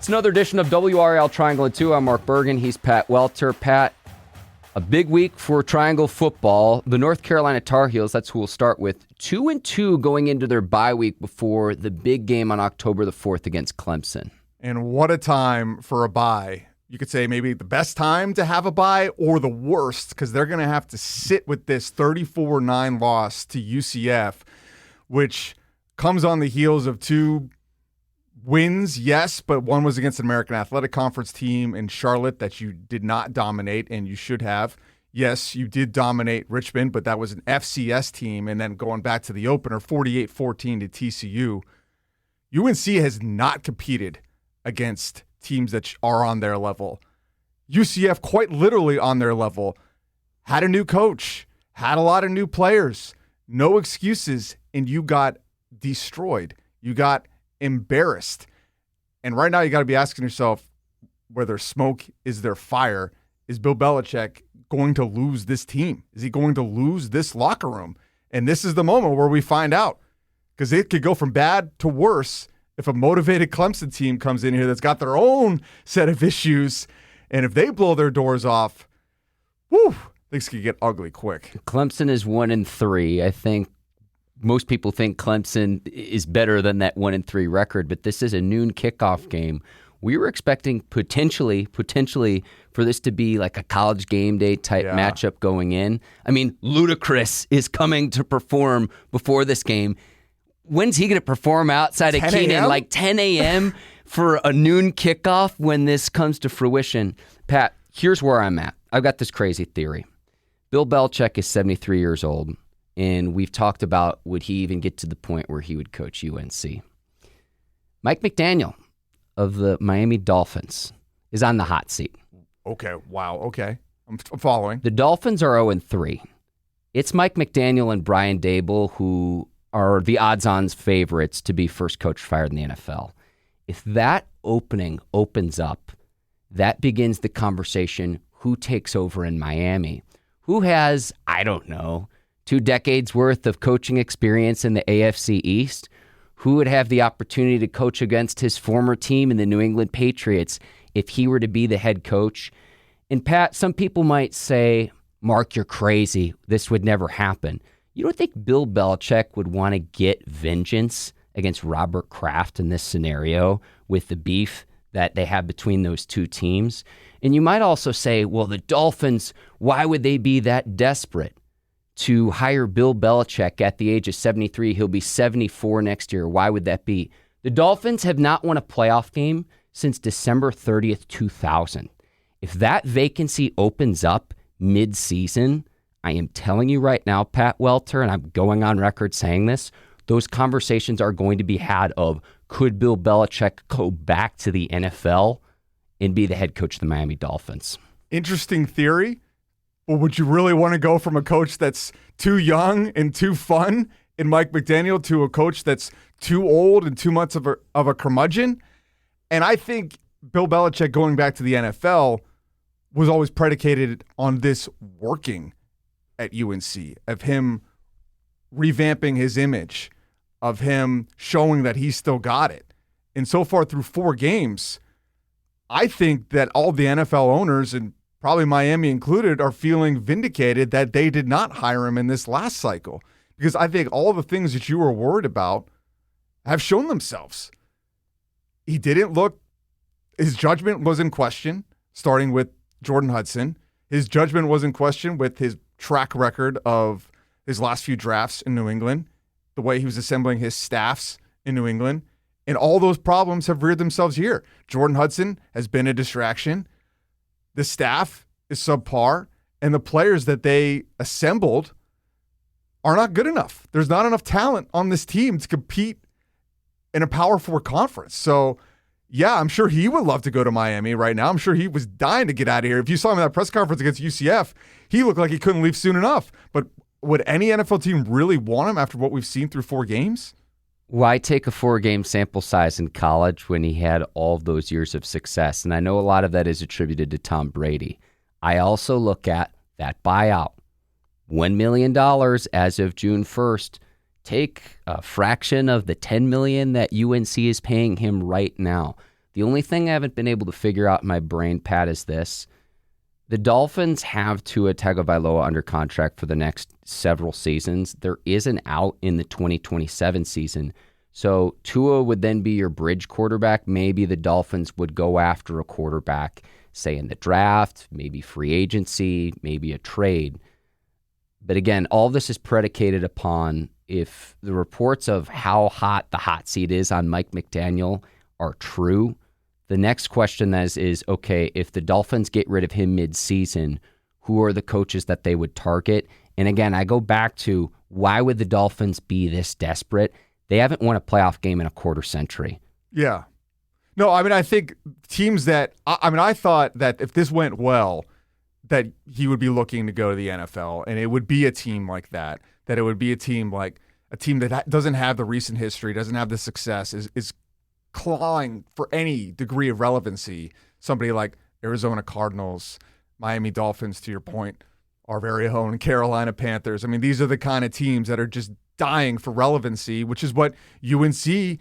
It's another edition of WRAL Triangle and 2. I'm Mark Bergin. He's Pat Welter. Pat, a big week for Triangle football. The North Carolina Tar Heels, that's who we'll start with, 2-2 going into their bye week before the big game on October the 4th against Clemson. And what a time for a bye. You could say maybe the best time to have a bye or the worst, because they're going to have to sit with this 34-9 loss to UCF, which comes on the heels of two wins, yes, but one was against an American Athletic Conference team in Charlotte that you did not dominate, and you should have. Yes, you did dominate Richmond, but that was an FCS team, and then going back to the opener, 48-14 to TCU. UNC has not competed against teams that are on their level. UCF, quite literally on their level, had a new coach, had a lot of new players, no excuses, and you got destroyed. You got embarrassed. And right now you got to be asking yourself, where there's smoke, is there fire? Is Bill Belichick going to lose this team? Is he going to lose this locker room? And this is the moment where we find out, because it could go from bad to worse if a motivated Clemson team comes in here that's got their own set of issues, and if they blow their doors off, whew, things could get ugly quick. Clemson is 1-3. I think most people think Clemson is better than that 1-3 record, but this is a noon kickoff game. We were expecting potentially for this to be like a college game day type matchup going in. I mean, Ludacris is coming to perform before this game. When's he going to perform outside of Keenan? Like 10 a.m. for a noon kickoff when this comes to fruition? Pat, here's where I'm at. I've got this crazy theory. Bill Belichick is 73 years old. And we've talked about, would he even get to the point where he would coach UNC? Mike McDaniel of the Miami Dolphins is on the hot seat. Okay, wow, okay. I'm following. The Dolphins are 0-3. It's Mike McDaniel and Brian Daboll who are the odds-on favorites to be first coach fired in the NFL. If that opening opens up, that begins the conversation, who takes over in Miami? Who has, I don't know, 2 decades worth of coaching experience in the AFC East? Who would have the opportunity to coach against his former team in the New England Patriots if he were to be the head coach? And Pat, some people might say, Mark, you're crazy. This would never happen. You don't think Bill Belichick would want to get vengeance against Robert Kraft in this scenario with the beef that they have between those two teams? And you might also say, well, the Dolphins, why would they be that desperate to hire Bill Belichick at the age of 73? He'll be 74 next year. Why would that be? The Dolphins have not won a playoff game since December 30th, 2000. If that vacancy opens up mid-season, I am telling you right now, Pat Welter, and I'm going on record saying this, those conversations are going to be had of, could Bill Belichick go back to the NFL and be the head coach of the Miami Dolphins? Interesting theory. Well, would you really want to go from a coach that's too young and too fun in Mike McDaniel to a coach that's too old and too much of a curmudgeon? And I think Bill Belichick going back to the NFL was always predicated on this working at UNC, of him revamping his image, of him showing that he still got it. And so far through 4 games, I think that all the NFL owners, and probably Miami included, are feeling vindicated that they did not hire him in this last cycle. Because I think all the things that you were worried about have shown themselves. He didn't look, his judgment was in question, starting with Jordan Hudson. His judgment was in question with his track record of his last few drafts in New England, the way he was assembling his staffs in New England. And all those problems have reared themselves here. Jordan Hudson has been a distraction. The staff is subpar, and the players that they assembled are not good enough. There's not enough talent on this team to compete in a Power 4 conference. So, yeah, I'm sure he would love to go to Miami right now. I'm sure he was dying to get out of here. If you saw him in that press conference against UCF, he looked like he couldn't leave soon enough. But would any NFL team really want him after what we've seen through 4 games? Why take a 4-game sample size in college when he had all of those years of success? And I know a lot of that is attributed to Tom Brady. I also look at that buyout. $1 million as of June 1st. Take a fraction of the $10 million that UNC is paying him right now. The only thing I haven't been able to figure out in my brain, Pat, is this. The Dolphins have Tua Tagovailoa under contract for the next several seasons. There is an out in the 2027 season. So Tua would then be your bridge quarterback. Maybe the Dolphins would go after a quarterback, say in the draft, maybe free agency, maybe a trade. But again, all this is predicated upon if the reports of how hot the hot seat is on Mike McDaniel are true. The next question is okay, if the Dolphins get rid of him mid-season, who are the coaches that they would target? And again, I go back to why would the Dolphins be this desperate? They haven't won a playoff game in a quarter century. Yeah. No, I mean, I think teams that I thought that if this went well, that he would be looking to go to the NFL, and it would be a team like that it would be a team that doesn't have the recent history, doesn't have the success, is clawing for any degree of relevancy. Somebody like Arizona Cardinals, Miami Dolphins, to your point, our very own Carolina Panthers. I mean, these are the kind of teams that are just dying for relevancy, which is what UNC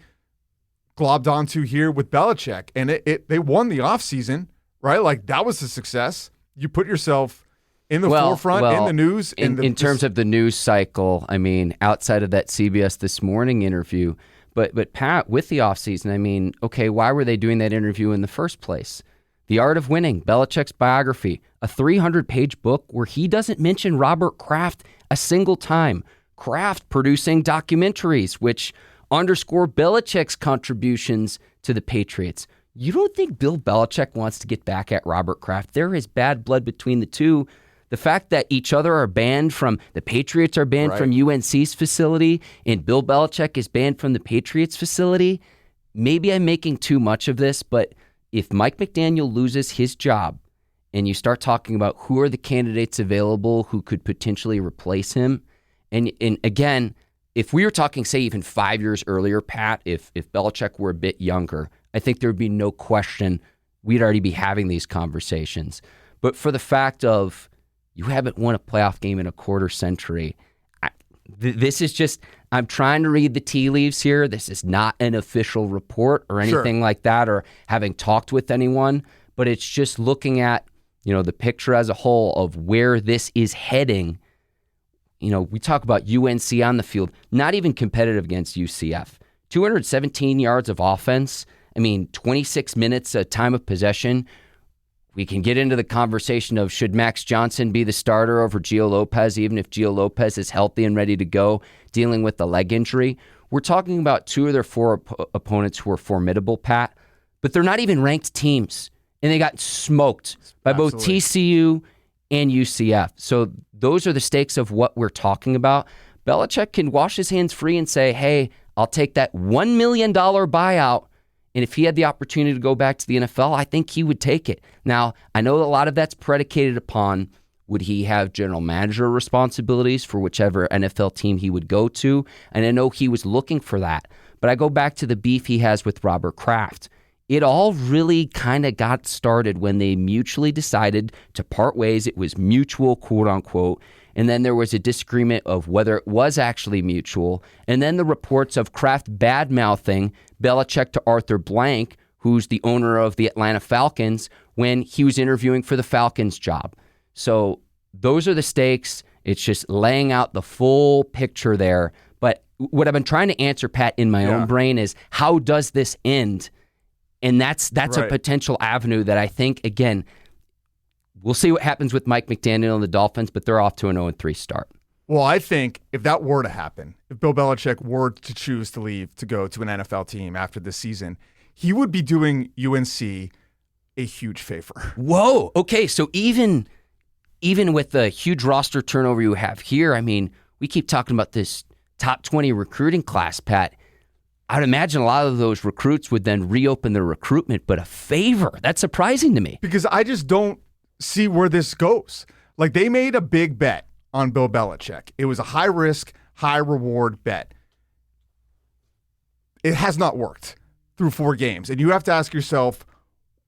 globbed onto here with Belichick. And they won the offseason, right? Like, that was a success. You put yourself in the forefront, in the news. In terms of the news cycle, I mean, outside of that CBS This Morning interview, but Pat, with the offseason, I mean, okay, why were they doing that interview in the first place? The Art of Winning, Belichick's biography, a 300-page book where he doesn't mention Robert Kraft a single time. Kraft producing documentaries, which underscore Belichick's contributions to the Patriots. You don't think Bill Belichick wants to get back at Robert Kraft? There is bad blood between the two. The fact that each other are banned from, the Patriots are banned from UNC's facility, and Bill Belichick is banned from the Patriots facility, maybe I'm making too much of this, but if Mike McDaniel loses his job and you start talking about who are the candidates available who could potentially replace him, and again, if we were talking, say, even 5 years earlier, Pat, if Belichick were a bit younger, I think there would be no question we'd already be having these conversations. But for the fact of you haven't won a playoff game in a quarter century, this is just, I'm trying to read the tea leaves here. This is not an official report or anything like that, or having talked with anyone, but it's just looking at, the picture as a whole of where this is heading. We talk about UNC on the field, not even competitive against UCF. 217 yards of offense. 26 minutes of time of possession. We can get into the conversation of should Max Johnson be the starter over Gio Lopez, even if Gio Lopez is healthy and ready to go, dealing with the leg injury. We're talking about two of their four opponents who are formidable, Pat, but they're not even ranked teams, and they got smoked by both TCU and UCF. So those are the stakes of what we're talking about. Belichick can wash his hands free and say, hey, I'll take that $1 million buyout. And if he had the opportunity to go back to the NFL, I think he would take it. Now, I know a lot of that's predicated upon would he have general manager responsibilities for whichever NFL team he would go to. And I know he was looking for that. But I go back to the beef he has with Robert Kraft. It all really kind of got started when they mutually decided to part ways. It was mutual, quote unquote. And then there was a disagreement of whether it was actually mutual. And then the reports of Kraft bad-mouthing Belichick to Arthur Blank, who's the owner of the Atlanta Falcons, when he was interviewing for the Falcons job. So those are the stakes. It's just laying out the full picture there. But what I've been trying to answer, Pat, in my own brain is how does this end? And that's a potential avenue that I think, again, we'll see what happens with Mike McDaniel and the Dolphins, but they're off to an 0-3 start. Well, I think if that were to happen, if Bill Belichick were to choose to leave to go to an NFL team after this season, he would be doing UNC a huge favor. Whoa. Okay, so even with the huge roster turnover you have here, we keep talking about this top 20 recruiting class, Pat. I would imagine a lot of those recruits would then reopen their recruitment, but a favor. That's surprising to me. Because I just don't see where this goes. Like, they made a big bet on Bill Belichick. It was a high-risk, high-reward bet. It has not worked through 4 games. And you have to ask yourself,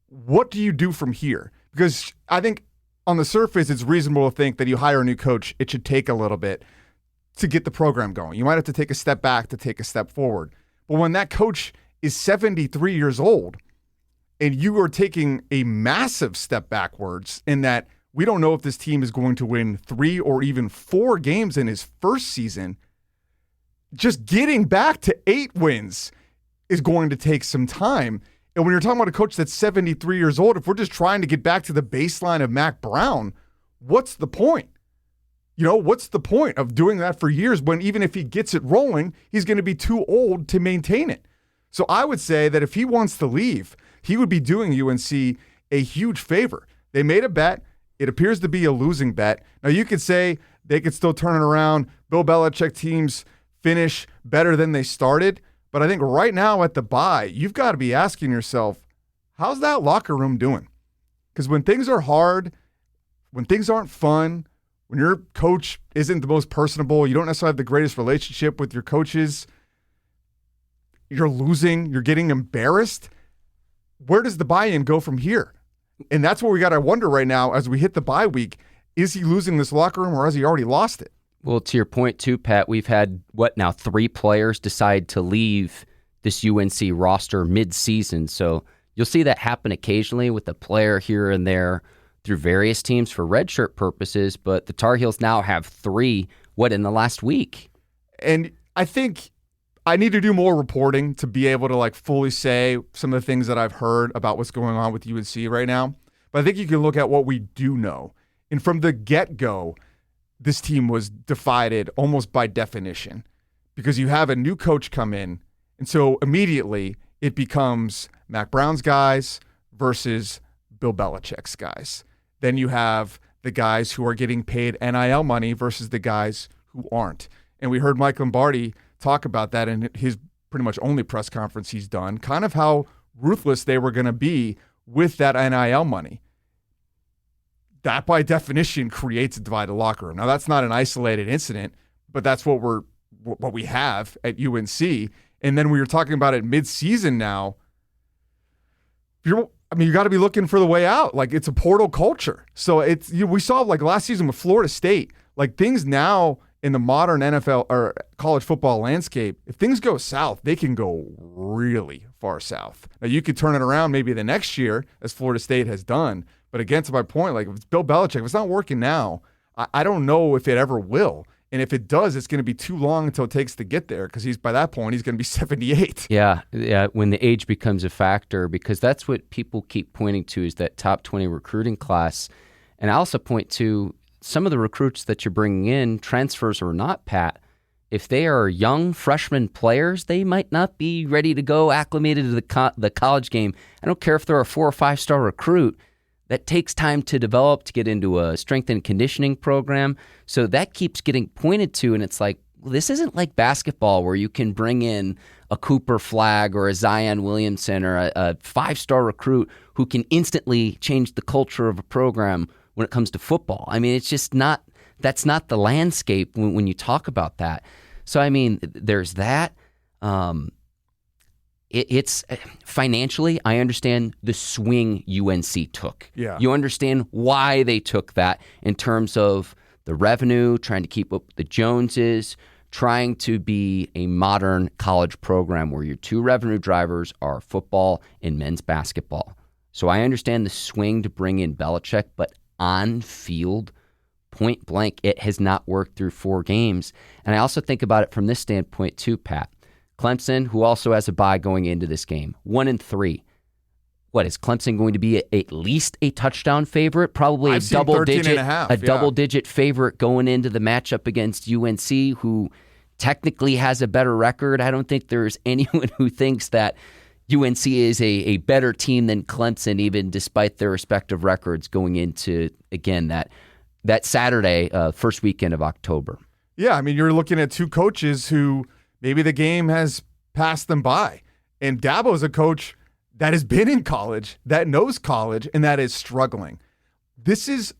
what do you do from here? Because I think on the surface, it's reasonable to think that you hire a new coach, it should take a little bit to get the program going. You might have to take a step back to take a step forward. But when that coach is 73 years old, And you are taking a massive step backwards in that we don't know if this team is going to win 3 or even 4 games in his first season. Just getting back to 8 wins is going to take some time. And when you're talking about a coach that's 73 years old, if we're just trying to get back to the baseline of Mac Brown, what's the point? What's the point of doing that for years when even if he gets it rolling, he's going to be too old to maintain it? So I would say that if he wants to leave, he would be doing UNC a huge favor. They made a bet. It appears to be a losing bet. Now, you could say they could still turn it around. Bill Belichick teams finish better than they started. But I think right now at the bye, you've got to be asking yourself, how's that locker room doing? Because when things are hard, when things aren't fun, when your coach isn't the most personable, you don't necessarily have the greatest relationship with your coaches, you're losing, you're getting embarrassed, where does the buy-in go from here? And that's what we got to wonder right now as we hit the bye week. Is he losing this locker room or has he already lost it? Well, to your point too, Pat, we've had, 3 players decide to leave this UNC roster mid-season. So you'll see that happen occasionally with a player here and there through various teams for redshirt purposes. But the Tar Heels now have 3, in the last week? And I think I need to do more reporting to be able to fully say some of the things that I've heard about what's going on with UNC right now. But I think you can look at what we do know. And from the get-go, this team was divided almost by definition because you have a new coach come in. And so immediately it becomes Mac Brown's guys versus Bill Belichick's guys. Then you have the guys who are getting paid NIL money versus the guys who aren't. And we heard Mike Lombardi talk about that in his pretty much only press conference he's done, kind of how ruthless they were going to be with that NIL money. That by definition creates a divided locker room. Now that's not an isolated incident, but that's what we have at UNC. And then we were talking about it mid-season now. You got to be looking for the way out. It's a portal culture. So we saw last season with Florida State, things now in the modern NFL or college football landscape, if things go south, they can go really far south. Now you could turn it around maybe the next year as Florida State has done. But again, to my point, if it's Bill Belichick, if it's not working now, I don't know if it ever will. And if it does, it's going to be too long until it takes to get there because by that point, he's going to be 78. Yeah, when the age becomes a factor, because that's what people keep pointing to is that top 20 recruiting class. And I also point to some of the recruits that you're bringing in, transfers or not, Pat, if they are young freshman players, they might not be ready to go acclimated to the college game. I don't care if they're a 4 or 5-star recruit. That takes time to develop, to get into a strength and conditioning program. So that keeps getting pointed to, and it's this isn't like basketball where you can bring in a Cooper Flagg or a Zion Williamson or a 5-star recruit who can instantly change the culture of a program when it comes to football. It's just not, that's not the landscape when you talk about that. So, there's that. It's financially, I understand the swing UNC took. Yeah. You understand why they took that in terms of the revenue, trying to keep up with the Joneses, trying to be a modern college program where your 2 revenue drivers are football and men's basketball. So I understand the swing to bring in Belichick, but on field, point blank, it has not worked through 4 games. And I also think about it from this standpoint too, Pat. Clemson, who also has a bye going into this game, 1-3. What is Clemson going to be at least a touchdown favorite? Probably a double-digit favorite going into the matchup against UNC, who technically has a better record. I don't think there's anyone who thinks that UNC is a better team than Clemson, even despite their respective records going into, again, that Saturday, first weekend of October. Yeah, you're looking at 2 coaches who maybe the game has passed them by. And Dabo's a coach that has been in college, that knows college, and that is struggling. This is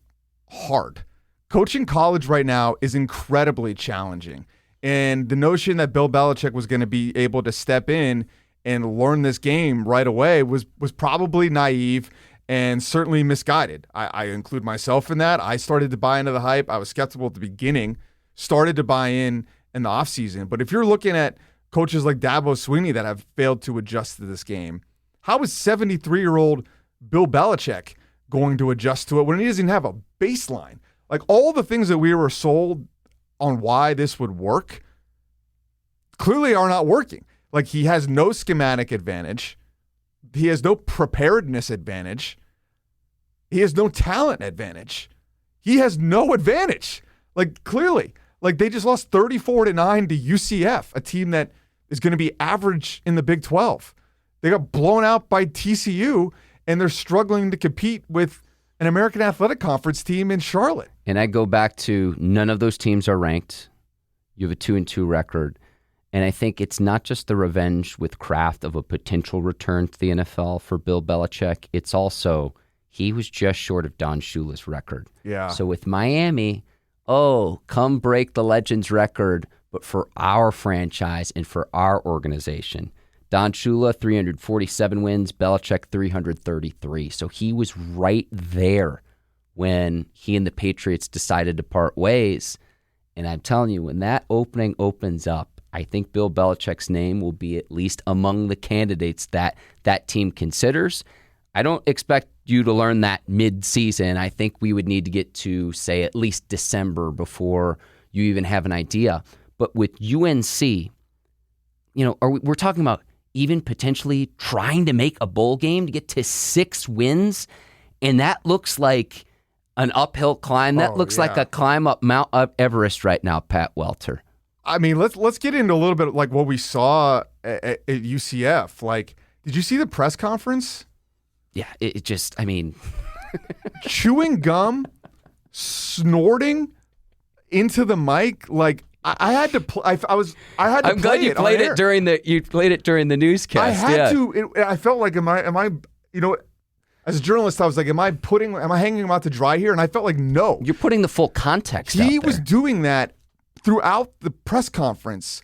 hard. Coaching college right now is incredibly challenging. And the notion that Bill Belichick was going to be able to step in and learn this game right away was probably naive and certainly misguided. I include myself in that. I started to buy into the hype. I was skeptical at the beginning, started to buy in the offseason. But if you're looking at coaches like Dabo Swinney that have failed to adjust to this game, How is 73-year-old Bill Belichick going to adjust to it when he doesn't even have a baseline? Like, all the things that we were sold on why this would work clearly are not working. Like, he has no schematic advantage. He has no preparedness advantage. He has no talent advantage. He has no advantage. Like, clearly. Like, they just lost 34-9 to UCF, a team that is going to be average in the Big 12. They got blown out by TCU, and they're struggling to compete with an American Athletic Conference team in Charlotte. And I go back to none of those teams are ranked. You have a 2-2 record. And I think it's not just the revenge with Kraft of a potential return to the NFL for Bill Belichick. It's also he was just short of Don Shula's record. Yeah. So with Miami, come break the Legends record, but for our franchise and for our organization. Don Shula, 347 wins, Belichick, 333. So he was right there when he and the Patriots decided to part ways. And I'm telling you, when that opening opens up, I think Bill Belichick's name will be at least among the candidates that that team considers. I don't expect you to learn that mid-season. I think we would need to get to, say, at least December before you even have an idea. But with UNC, we're talking about even potentially trying to make a bowl game to get to 6 wins, and that looks like an uphill climb. That looks like a climb up Mount Everest right now, Pat Welter. I mean, let's get into a little bit like what we saw at UCF. Like, did you see the press conference? Yeah, it just, I mean, chewing gum, snorting into the mic. Like, I had to play. I'm glad you played it during the newscast. I had to. I felt like, am I? As a journalist, I was like, am I hanging him out to dry here? And I felt like, no. You're putting the full context out there. He was doing that throughout the press conference.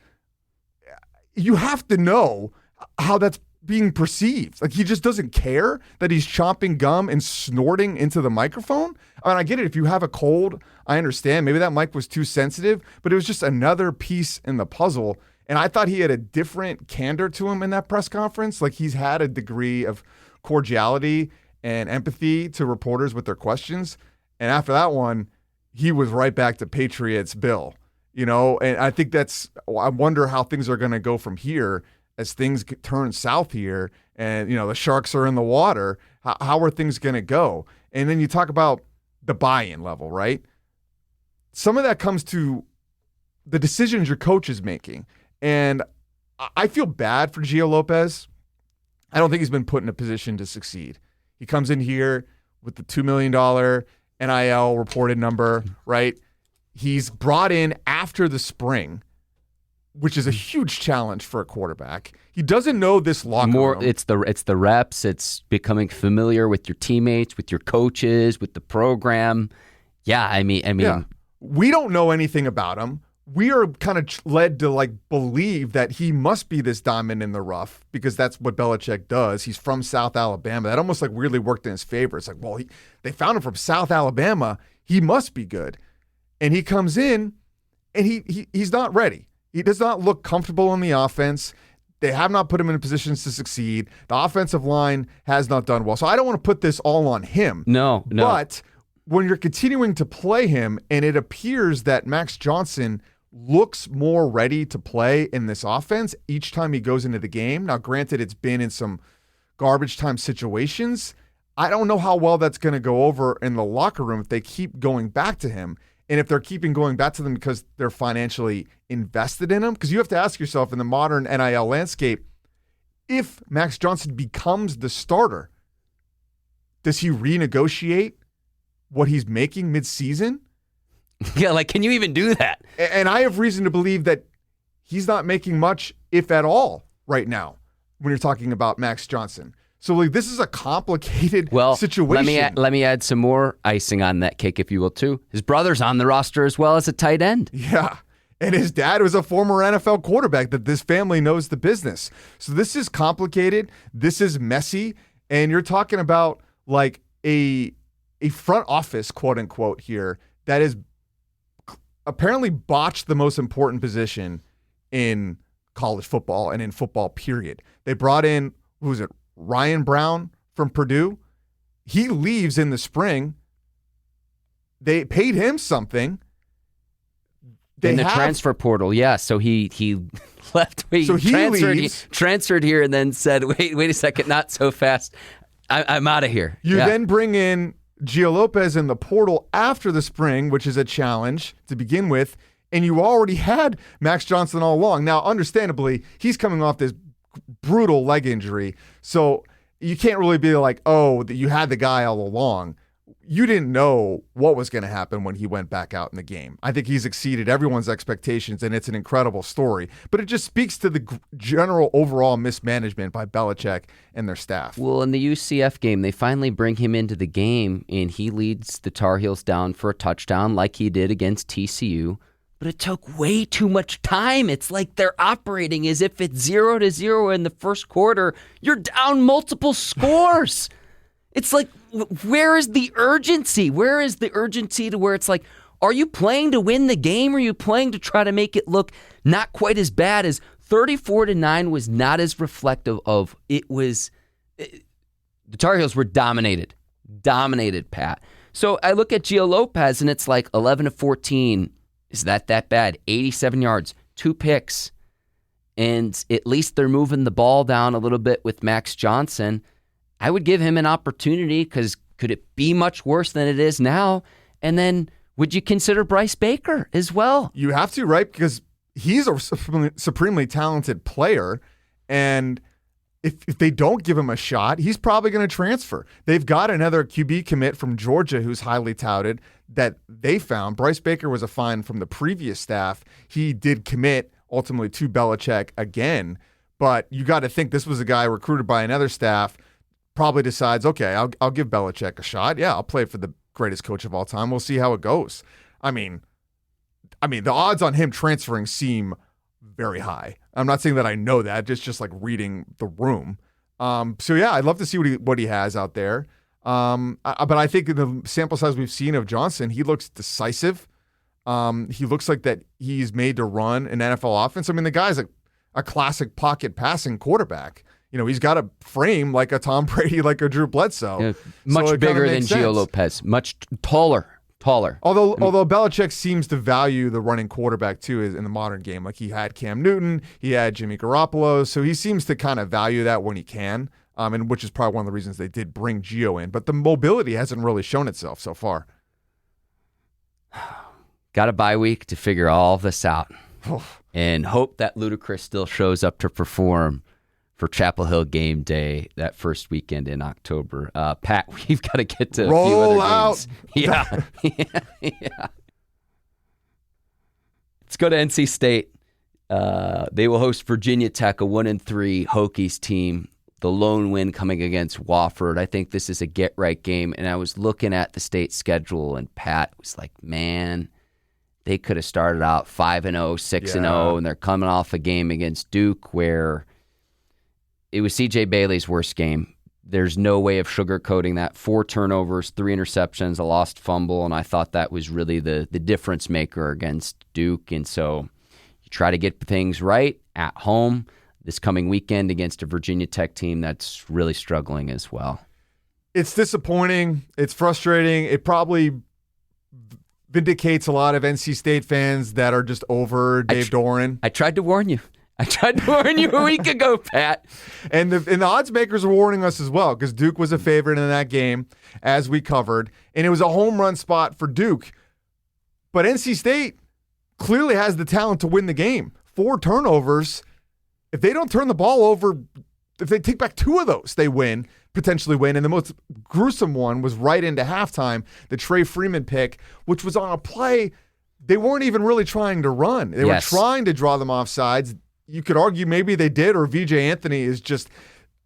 You have to know how that's being perceived. Like, he just doesn't care that he's chomping gum and snorting into the microphone. I mean, I get it. If you have a cold, I understand. Maybe that mic was too sensitive, but it was just another piece in the puzzle. And I thought he had a different candor to him in that press conference. Like, he's had a degree of cordiality and empathy to reporters with their questions. And after that one, he was right back to Patriots Bill, and I think I wonder how things are going to go from here as things turn south here and, the sharks are in the water. How are things going to go? And then you talk about the buy-in level, right? Some of that comes to the decisions your coach is making. And I feel bad for Gio Lopez. I don't think he's been put in a position to succeed. He comes in here with the $2 million NIL reported number, right? He's brought in after the spring, which is a huge challenge for a quarterback. He doesn't know this locker room. It's the reps. It's becoming familiar with your teammates, with your coaches, with the program. Yeah, I mean, yeah. We don't know anything about him. We are kind of led to believe that he must be this diamond in the rough because that's what Belichick does. He's from South Alabama. That almost weirdly worked in his favor. It's like, well, they found him from South Alabama. He must be good. And he comes in and he's not ready. He does not look comfortable in the offense. They have not put him in positions to succeed. The offensive line has not done well. So I don't want to put this all on him. No. But when you're continuing to play him and it appears that Max Johnson looks more ready to play in this offense each time he goes into the game. Now, granted, it's been in some garbage time situations. I don't know how well that's going to go over in the locker room if they keep going back to him. And if they're keeping going back to them because they're financially invested in him. Because you have to ask yourself in the modern NIL landscape, if Max Johnson becomes the starter, does he renegotiate what he's making midseason? Yeah, can you even do that? And I have reason to believe that he's not making much, if at all, right now when you're talking about Max Johnson. So this is a complicated situation. Let me add some more icing on that cake, if you will, too. His brother's on the roster as well as a tight end. Yeah, and his dad was a former NFL quarterback that this family knows the business. So this is complicated. This is messy. And you're talking about a front office, quote unquote, here that is apparently botched the most important position in college football and in football, period. They brought in, Ryan Brown from Purdue, he leaves in the spring. They paid him something. In the transfer portal, yeah. So he left. He transferred here and then said, wait a second, not so fast. I'm out of here. You then bring in Gio Lopez in the portal after the spring, which is a challenge to begin with, and you already had Max Johnson all along. Now, understandably, he's coming off this brutal leg injury, so you can't really be like, oh, you had the guy all along. You didn't know what was going to happen when he went back out in the game. I think he's exceeded everyone's expectations, and it's an incredible story. But it just speaks to the general overall mismanagement by Belichick and their staff. Well, in the UCF game, they finally bring him into the game, and he leads the Tar Heels down for a touchdown like he did against TCU. But it took way too much time. It's like they're operating as if it's 0-0 in the first quarter. You're down multiple scores. It's like, where is the urgency? Where is the urgency to where it's like, are you playing to win the game or are you playing to try to make it look not quite as bad as 34-9 was not as reflective of it was. The Tar Heels were dominated, Pat. So I look at Gio Lopez and it's like 11-14. Is that bad? 87 yards, 2 picks. And at least they're moving the ball down a little bit with Max Johnson. I would give him an opportunity because could it be much worse than it is now? And then would you consider Bryce Baker as well? You have to, right? Because he's a supremely talented player. And if they don't give him a shot, he's probably going to transfer. They've got another QB commit from Georgia who's highly touted that they found. Bryce Baker was a find from the previous staff. He did commit ultimately to Belichick again. But you got to think this was a guy recruited by another staff, probably decides, okay, I'll give Belichick a shot. Yeah, I'll play for the greatest coach of all time. We'll see how it goes. I mean, the odds on him transferring seem very high. I'm not saying that I know that. It's just like reading the room. So yeah, I'd love to see what he has out there. But I think in the sample size we've seen of Johnson, he looks decisive. He looks like that he's made to run an NFL offense. I mean, the guy's a classic pocket passing quarterback. You know, he's got a frame like a Tom Brady, like a Drew Bledsoe. Yeah, much bigger than Gio Lopez. Much taller. Although Belichick seems to value the running quarterback too in the modern game. Like he had Cam Newton, he had Jimmy Garoppolo, so he seems to kind of value that when he can, and which is probably one of the reasons they did bring Gio in. But the mobility hasn't really shown itself so far. Got a bye week to figure all this out and hope that Ludacris still shows up to perform for Chapel Hill game day that first weekend in October. Pat, we've got to get to roll a few other out. Games. Yeah. Let's go to NC State. They will host Virginia Tech, a 1-3 Hokies team. The lone win coming against Wofford. I think this is a get-right game. And I was looking at the state schedule, and Pat was like, man, they could have started out 5-0, 6-0, and they're coming off a game against Duke where it was C.J. Bailey's worst game. There's no way of sugarcoating that. 4 turnovers, 3 interceptions, a lost fumble, and I thought that was really the difference maker against Duke. And so you try to get things right at home this coming weekend against a Virginia Tech team that's really struggling as well. It's disappointing. It's frustrating. It probably vindicates a lot of NC State fans that are just over Dave Doran. I tried to warn you. A week ago, Pat. And the odds makers are warning us as well because Duke was a favorite in that game, as we covered, and it was a home run spot for Duke. But NC State clearly has the talent to win the game. 4 turnovers. If they don't turn the ball over, if they take back 2 of those, they potentially win. And the most gruesome one was right into halftime, the Trey Freeman pick, which was on a play they weren't even really trying to run. They were trying to draw them off sides. You could argue maybe they did, or VJ Anthony is just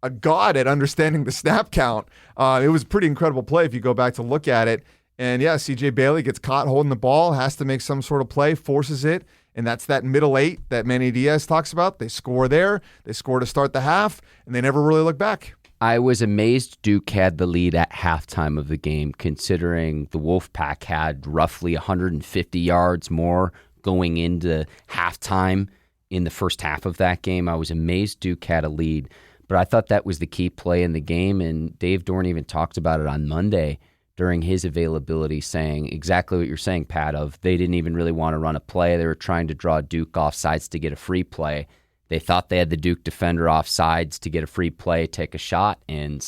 a god at understanding the snap count. It was a pretty incredible play if you go back to look at it. And yeah, CJ Bailey gets caught holding the ball, has to make some sort of play, forces it, and that's that middle 8 that Manny Diaz talks about. They score there. They score to start the half, and they never really look back. I was amazed Duke had the lead at halftime of the game, considering the Wolfpack had roughly 150 yards more going into halftime in the first half of that game. I was amazed Duke had a lead. But I thought that was the key play in the game, and Dave Dorn even talked about it on Monday during his availability, saying exactly what you're saying, Pat, of they didn't even really want to run a play. They were trying to draw Duke off sides to get a free play. They thought they had the Duke defender off sides to get a free play, take a shot, and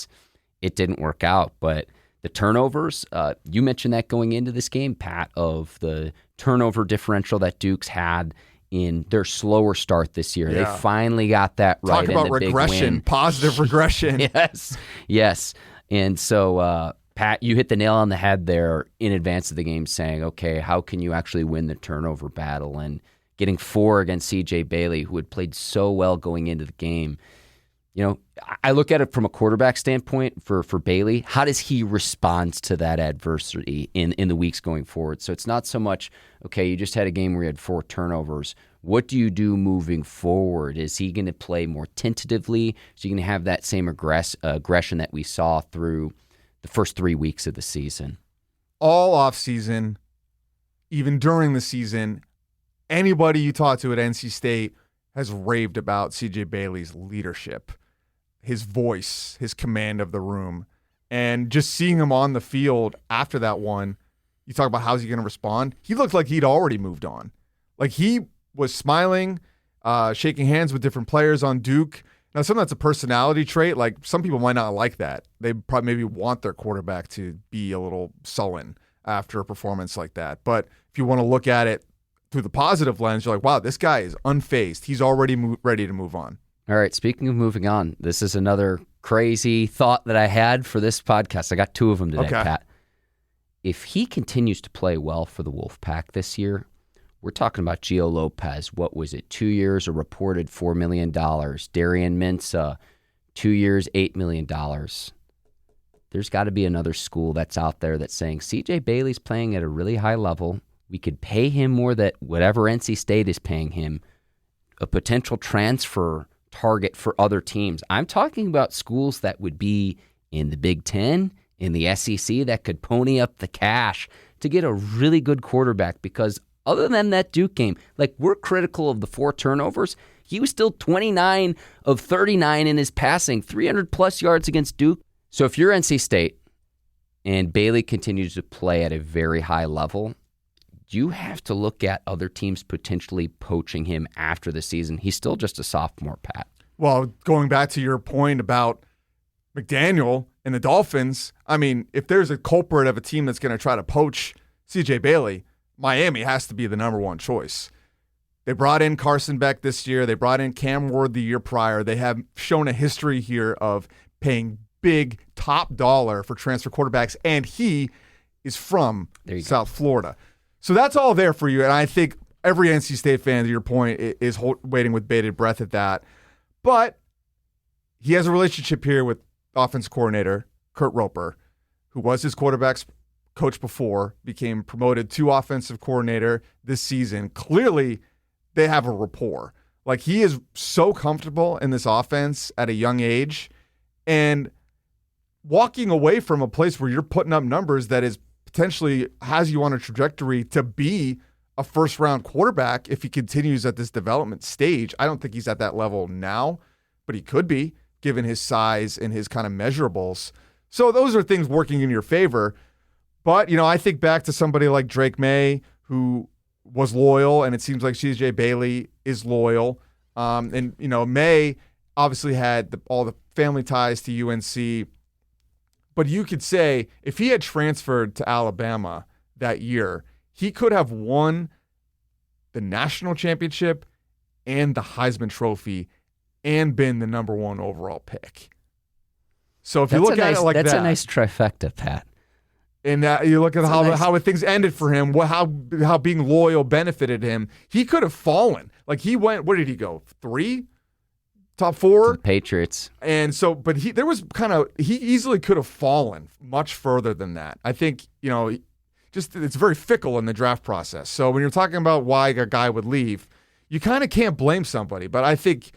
it didn't work out. But the turnovers, you mentioned that going into this game, Pat, of the turnover differential that Duke's had in their slower start this year. Yeah. They finally got that right. Talk about regression, positive regression. Yes. And so, Pat, you hit the nail on the head there in advance of the game saying, okay, how can you actually win the turnover battle? And getting 4 against CJ Bailey, who had played so well going into the game. You know, I look at it from a quarterback standpoint for Bailey. How does he respond to that adversity in the weeks going forward? So it's not so much, okay, you just had a game where you had 4 turnovers. What do you do moving forward? Is he going to play more tentatively? Is he going to have that same aggression that we saw through the first 3 weeks of the season? All offseason, even during the season, anybody you talk to at NC State has raved about CJ Bailey's leadership, his voice, his command of the room. And just seeing him on the field after that one, you talk about how's he going to respond. He looked like he'd already moved on. Like he was smiling, shaking hands with different players on Duke. Now, some of that's a personality trait. Like some people might not like that. They probably maybe want their quarterback to be a little sullen after a performance like that. But if you want to look at it through the positive lens, you're like, wow, this guy is unfazed. He's already ready to move on. All right, speaking of moving on, this is another crazy thought that I had for this podcast. I got 2 of them today, okay. Pat. If he continues to play well for the Wolfpack this year, we're talking about Gio Lopez. What was it? 2 years, a reported $4 million. Darian Mensah, 2 years, $8 million. There's got to be another school that's out there that's saying CJ Bailey's playing at a really high level. We could pay him more than whatever NC State is paying him, a potential transfer target for other teams. I'm talking about schools that would be in the Big Ten, in the SEC, that could pony up the cash to get a really good quarterback, because other than that Duke game, like, we're critical of the 4 turnovers. He was still 29 of 39 in his passing, 300-plus yards against Duke. So if you're NC State and Bailey continues to play at a very high level, you have to look at other teams potentially poaching him after the season. He's still just a sophomore, Pat. Well, going back to your point about McDaniel and the Dolphins, I mean, if there's a culprit of a team that's going to try to poach CJ Bailey, Miami has to be the number one choice. They brought in Carson Beck this year. They brought in Cam Ward the year prior. They have shown a history here of paying big top dollar for transfer quarterbacks, and he is from South Florida. So that's all there for you, and I think every NC State fan, to your point, is waiting with bated breath at that. But he has a relationship here with offense coordinator Kurt Roper, who was his quarterback's coach before, became promoted to offensive coordinator this season. Clearly, they have a rapport. Like, he is so comfortable in this offense at a young age, and walking away from a place where you're putting up numbers that is potentially has you on a trajectory to be a first-round quarterback if he continues at this development stage. I don't think he's at that level now, but he could be, given his size and his kind of measurables. So those are things working in your favor. But, you know, I think back to somebody like Drake May, who was loyal, and it seems like CJ Bailey is loyal. And, you know, May obviously had all the family ties to UNC. But you could say if he had transferred to Alabama that year, he could have won the national championship and the Heisman Trophy and been the number 1 overall pick. So if you look at it like that. That's a nice trifecta, Pat. And you look at how things ended for him, how being loyal benefited him. He could have fallen. Like, he went, where did he go? 3? Top 4? The Patriots. And so, but he easily could have fallen much further than that. I think, you know, just it's very fickle in the draft process. So when you're talking about why a guy would leave, you kind of can't blame somebody. But I think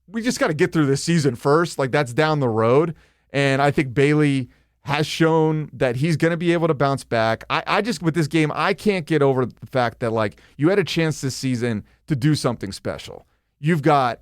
we just got to get through this season first. Like, that's down the road. And I think Bailey has shown that he's going to be able to bounce back. I just, with this game, I can't get over the fact that, like, you had a chance this season to do something special. You've got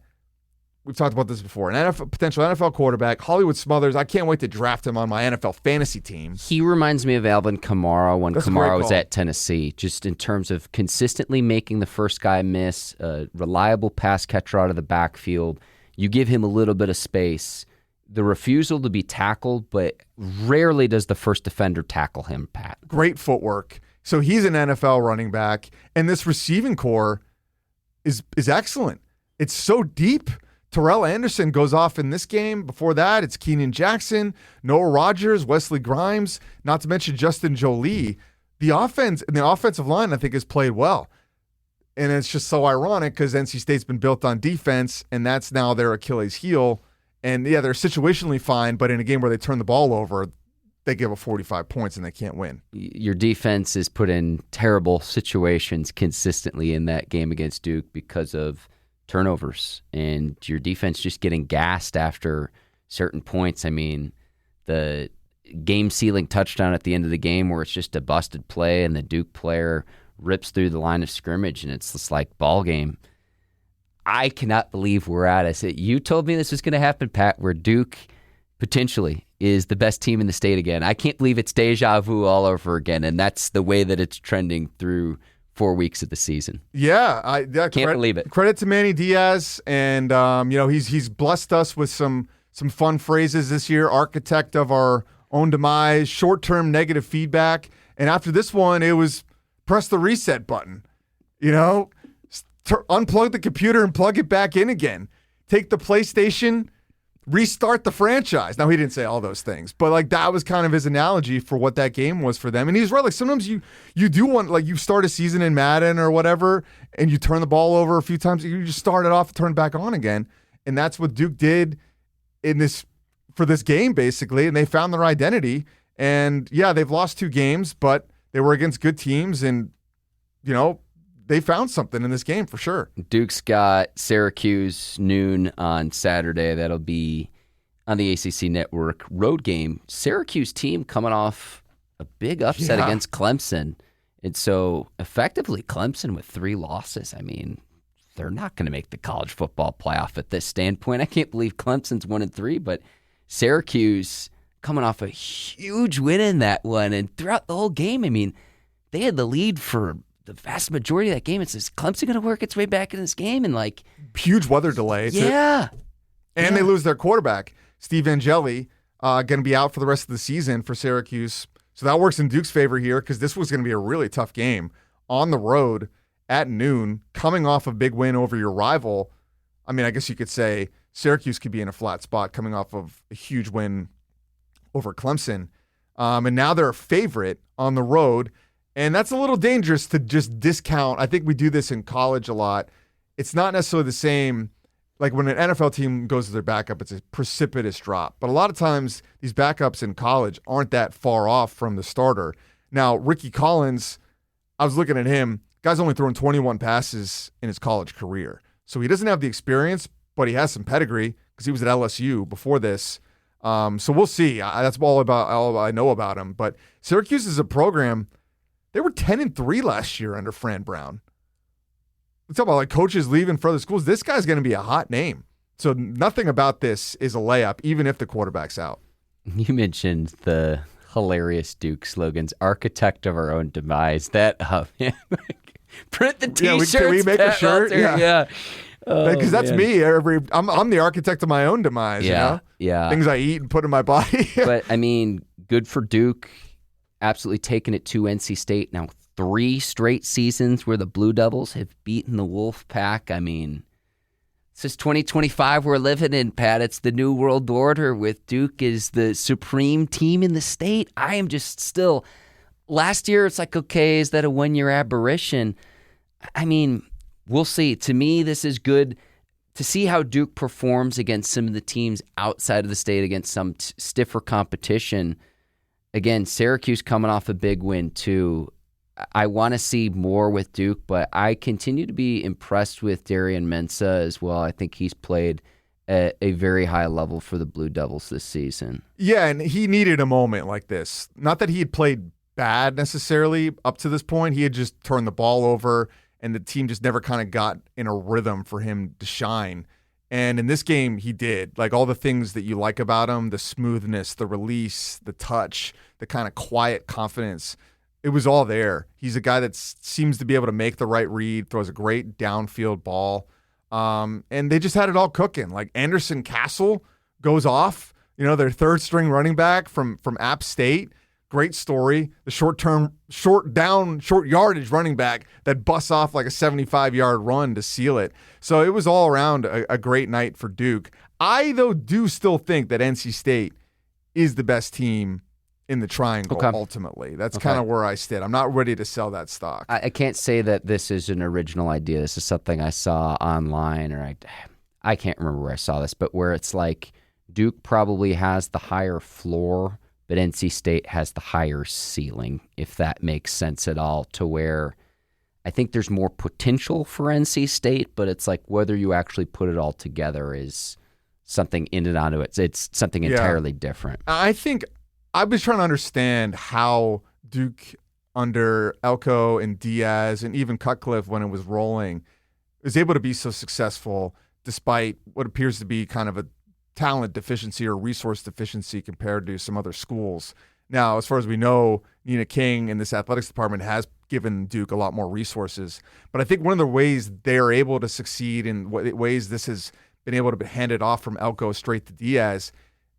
we've talked about this before, an potential NFL quarterback, Hollywood Smothers. I can't wait to draft him on my NFL fantasy team. He reminds me of Alvin Kamara when Kamara was at Tennessee, just in terms of consistently making the first guy miss, a reliable pass catcher out of the backfield. You give him a little bit of space. The refusal to be tackled, but rarely does the first defender tackle him, Pat. Great footwork. So he's an NFL running back, and this receiving core is excellent. It's so deep. Terrell Anderson goes off in this game. Before that, it's Keenan Jackson, Noah Rogers, Wesley Grimes, not to mention Justin Jolie. The offense and the offensive line, I think, has played well. And it's just so ironic because NC State's been built on defense, and that's now their Achilles heel. And, yeah, they're situationally fine, but in a game where they turn the ball over, they give up 45 points and they can't win. Your defense is put in terrible situations consistently in that game against Duke because of turnovers and your defense just getting gassed after certain points. I mean, the game-sealing touchdown at the end of the game where it's just a busted play and the Duke player rips through the line of scrimmage and it's just like ball game. I cannot believe we're at it. You told me this was going to happen, Pat, where Duke potentially is the best team in the state again. I can't believe it's deja vu all over again, and that's the way that it's trending through 4 weeks of the season. Yeah, can't believe it. Credit to Manny Diaz, and he's blessed us with some fun phrases this year. Architect of our own demise, short-term negative feedback, and after this one, it was press the reset button. Unplug the computer and plug it back in again. Take the PlayStation, restart the franchise. Now, he didn't say all those things, but that was kind of his analogy for what that game was for them. And he's right. Sometimes you do want, you start a season in Madden or whatever, and you turn the ball over a few times. You just start it off and turn it back on again. And that's what Duke did for this game, basically. And they found their identity. And, yeah, they've lost 2 games, but they were against good teams. And, they found something in this game for sure. Duke's got Syracuse noon on Saturday. That'll be on the ACC Network. Road game. Syracuse team coming off a big upset against Clemson. And so effectively Clemson with 3 losses. I mean, they're not going to make the college football playoff at this standpoint. I can't believe Clemson's 1-3, but Syracuse coming off a huge win in that one. And throughout the whole game, I mean, they had the lead for the vast majority of that game. It's just Clemson going to work its way back in this game and huge weather delay. Yeah. And they lose their quarterback, Steve Angeli, going to be out for the rest of the season for Syracuse. So that works in Duke's favor here because this was going to be a really tough game on the road at noon, coming off a big win over your rival. I mean, I guess you could say Syracuse could be in a flat spot coming off of a huge win over Clemson. And now they're a favorite on the road. And that's a little dangerous to just discount. I think we do this in college a lot. It's not necessarily the same. Like when an NFL team goes to their backup, it's a precipitous drop. But a lot of times these backups in college aren't that far off from the starter. Now, Ricky Collins, I was looking at him. Guy's only thrown 21 passes in his college career. So he doesn't have the experience, but he has some pedigree because he was at LSU before this. So we'll see. That's all I know about him. But Syracuse is a program. They were 10-3 last year under Fran Brown. Let's talk about coaches leaving for other schools. This guy's going to be a hot name. So nothing about this is a layup, even if the quarterback's out. You mentioned the hilarious Duke slogans, architect of our own demise. That, print the T-shirts. Can we make a shirt? Yeah. Because that's me. I'm the architect of my own demise. Yeah. Things I eat and put in my body. But, I mean, good for Duke. Absolutely taking it to NC State. Now 3 straight seasons where the Blue Devils have beaten the Wolfpack. I mean, this is 2025 we're living in, Pat. It's the new world order with Duke as the supreme team in the state. I am just still, last year it's okay, is that a 1-year aberration? I mean, we'll see. To me, this is good to see how Duke performs against some of the teams outside of the state, against some stiffer competition. Again, Syracuse coming off a big win, too. I want to see more with Duke, but I continue to be impressed with Darian Mensah as well. I think he's played at a very high level for the Blue Devils this season. Yeah, and he needed a moment like this. Not that he had played bad necessarily up to this point. He had just turned the ball over, and the team just never kind of got in a rhythm for him to shine. And in this game, he did. Like all the things that you like about him, the smoothness, the release, the touch, the kind of quiet confidence, it was all there. He's a guy that seems to be able to make the right read, throws a great downfield ball. And they just had it all cooking. Like Anderson Castle goes off, their third string running back from App State. Great story. The short yardage running back that busts off like a 75-yard run to seal it. So it was all around a great night for Duke. I, though, do still think that NC State is the best team in the triangle, ultimately. That's kind of where I stand. I'm not ready to sell that stock. I can't say that this is an original idea. This is something I saw online, or I can't remember where I saw this, but where it's like Duke probably has the higher floor, but NC State has the higher ceiling, if that makes sense at all, to where I think there's more potential for NC State, but it's like whether you actually put it all together is something in and onto it. It's something entirely different. I think I was trying to understand how Duke under Elko and Diaz and even Cutcliffe, when it was rolling, was able to be so successful despite what appears to be kind of a talent deficiency or resource deficiency compared to some other schools. Now, as far as we know, Nina King in this athletics department has given Duke a lot more resources. But I think one of the ways they're able to succeed in ways this has been able to be handed off from Elko straight to Diaz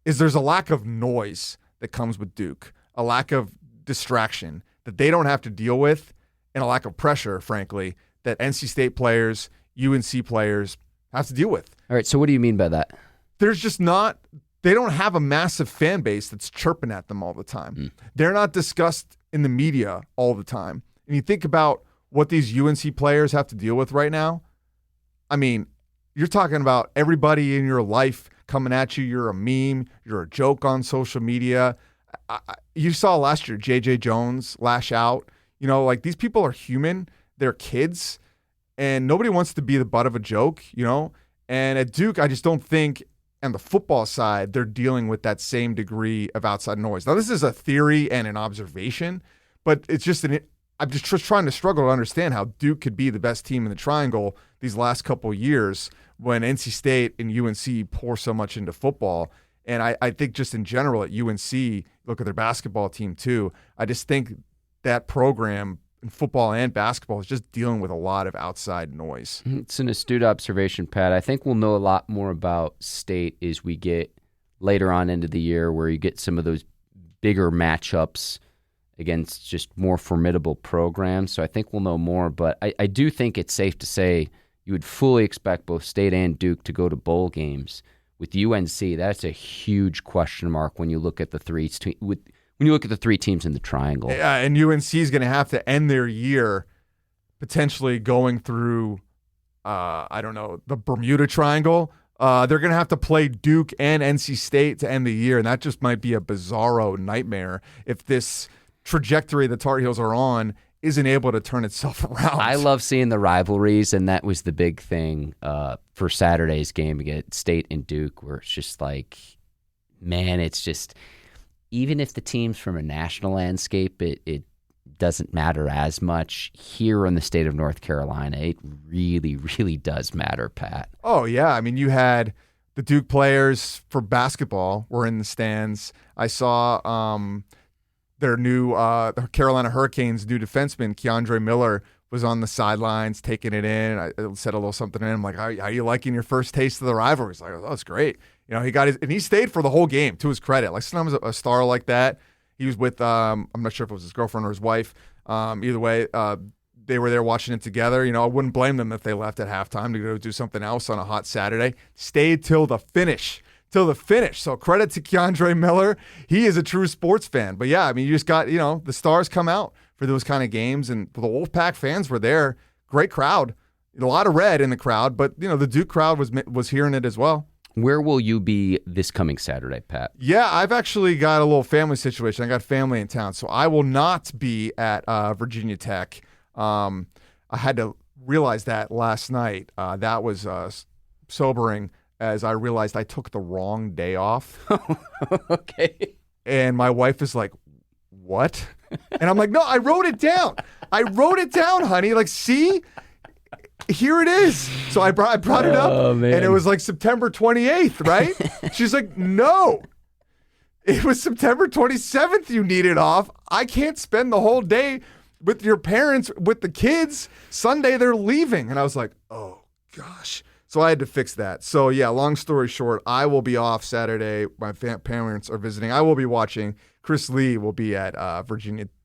is there's a lack of noise that comes with Duke, a lack of distraction that they don't have to deal with, and a lack of pressure, frankly, that NC State players, UNC players have to deal with. All right, so what do you mean by that? There's just they don't have a massive fan base that's chirping at them all the time. They're not discussed in the media all the time. And you think about what these UNC players have to deal with right now. I mean, you're talking about everybody in your life coming at you. You're a meme. You're a joke on social media. You saw last year, J.J. Jones lash out. Like these people are human. They're kids. And nobody wants to be the butt of a joke, And at Duke, I just don't think on the football side, they're dealing with that same degree of outside noise. Now, this is a theory and an observation, but it's just I'm just trying to struggle to understand how Duke could be the best team in the triangle these last couple of years when NC State and UNC pour so much into football. And I think just in general at UNC, look at their basketball team too. I just think that program in football and basketball is just dealing with a lot of outside noise. It's an astute observation, Pat. I think we'll know a lot more about State as we get later on into the year, where you get some of those bigger matchups against just more formidable programs. So I think we'll know more, but I do think it's safe to say you would fully expect both State and Duke to go to bowl games. With UNC, that's a huge question mark when you look at the three teams in the triangle. Yeah, and UNC is going to have to end their year potentially going through, the Bermuda Triangle. They're going to have to play Duke and NC State to end the year, and that just might be a bizarro nightmare if this trajectory the Tar Heels are on isn't able to turn itself around. I love seeing the rivalries, and that was the big thing for Saturday's game against State and Duke, where it's just like, man, it's just – even if the team's from a national landscape, it doesn't matter as much. Here in the state of North Carolina, it really, really does matter, Pat. Oh, yeah. I mean, you had the Duke players for basketball were in the stands. I saw their new the Carolina Hurricanes' new defenseman, Keandre Miller, was on the sidelines taking it in. I said a little something to him, like, how are you liking your first taste of the rivalry? He's like, oh, it's great. He got and he stayed for the whole game, to his credit. Like, sometimes a star like that, he was with, I'm not sure if it was his girlfriend or his wife. Either way, they were there watching it together. I wouldn't blame them if they left at halftime to go do something else on a hot Saturday. Stayed till the finish. So credit to Keandre Miller. He is a true sports fan. But yeah, I mean, you just got, the stars come out for those kind of games, and the Wolfpack fans were there. Great crowd. A lot of red in the crowd, but the Duke crowd was hearing it as well. Where will you be this coming Saturday, Pat? Yeah, I've actually got a little family situation. I got family in town, so I will not be at Virginia Tech. I had to realize that last night. That was sobering, as I realized I took the wrong day off. Okay. And my wife is like, what? And I'm like, no, I wrote it down. Honey. Like, see? here it is. So I brought it up, man. and it was like September 28th, right? She's like, no. It was September 27th you needed off. I can't spend the whole day with your parents, with the kids. Sunday, they're leaving. And I was like, oh, gosh. So I had to fix that. So, yeah, long story short, I will be off Saturday. My parents are visiting. I will be watching. Chris Lee will be at the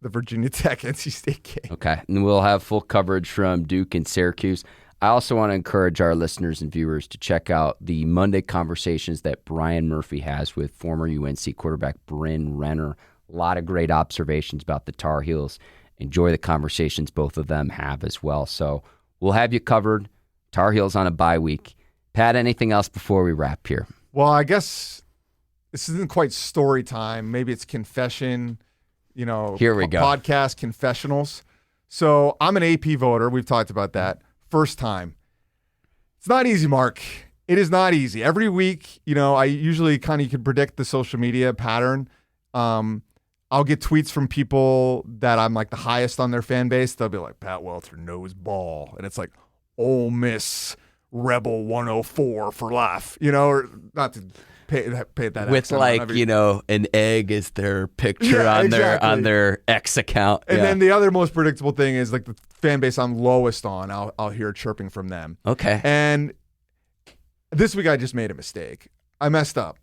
Virginia Tech NC State game. Okay, and we'll have full coverage from Duke and Syracuse. I also want to encourage our listeners and viewers to check out the Monday conversations that Brian Murphy has with former UNC quarterback Bryn Renner. A lot of great observations about the Tar Heels. Enjoy the conversations both of them have as well. So we'll have you covered. Tar Heels on a bye week. Pat, anything else before we wrap here? Well, I guess this isn't quite story time. Maybe it's confession, Here we go. Podcast confessionals. So I'm an AP voter. We've talked about that. First time. It's not easy, Mark. It is not easy. Every week, I usually you can predict the social media pattern. I'll get tweets from people that I'm like the highest on their fan base. They'll be like, Pat Welter knows ball. And it's like, Ole Miss Rebel 104 for life, or not to pay that with an egg is their picture on their X account. And then the other most predictable thing is like the fan base I'm lowest on. I'll hear chirping from them. Okay. And this week I just made a mistake. I messed up.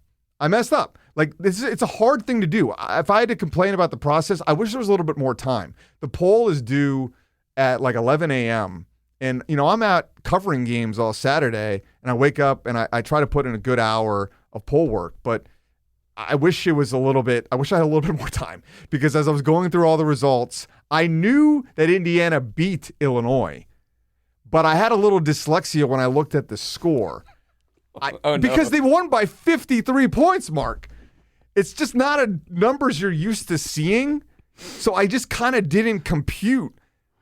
Like it's a hard thing to do. If I had to complain about the process, I wish there was a little bit more time. The poll is due at like 11 a.m. And, I'm out covering games all Saturday, and I wake up and I try to put in a good hour of poll work, but I wish I had a little bit more time, because as I was going through all the results, I knew that Indiana beat Illinois, but I had a little dyslexia when I looked at the score. Because they won by 53 points, Mark. It's just not numbers you're used to seeing. So I just kind of didn't compute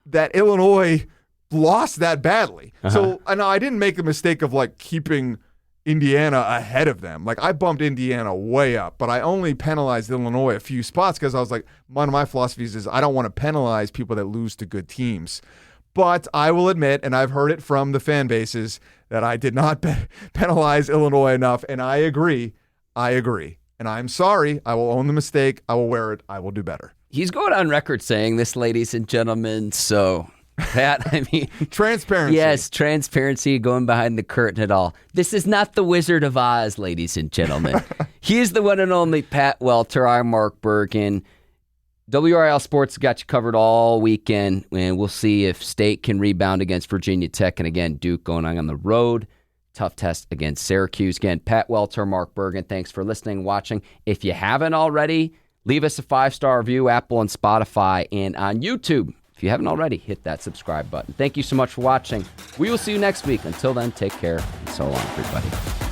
that Illinois lost that badly. So I didn't make the mistake of like keeping Indiana ahead of them. Like I bumped Indiana way up, but I only penalized Illinois a few spots because I was like, one of my philosophies is I don't want to penalize people that lose to good teams. But I will admit, and I've heard it from the fan bases, that I did not penalize Illinois enough, and I agree. And I'm sorry. I will own the mistake. I will wear it. I will do better. He's going on record saying this, ladies and gentlemen, so... Pat, transparency. Yes, transparency, going behind the curtain at all. This is not the Wizard of Oz, ladies and gentlemen. He is the one and only Pat Welter. I'm Mark Bergin. WRAL Sports got you covered all weekend, and we'll see if State can rebound against Virginia Tech. And again, Duke going on the road. Tough test against Syracuse. Again, Pat Welter, Mark Bergin. Thanks for listening, watching. If you haven't already, leave us a 5-star review, Apple and Spotify, and on YouTube. If you haven't already, hit that subscribe button. Thank you so much for watching. We will see you next week. Until then, take care, and so long, everybody.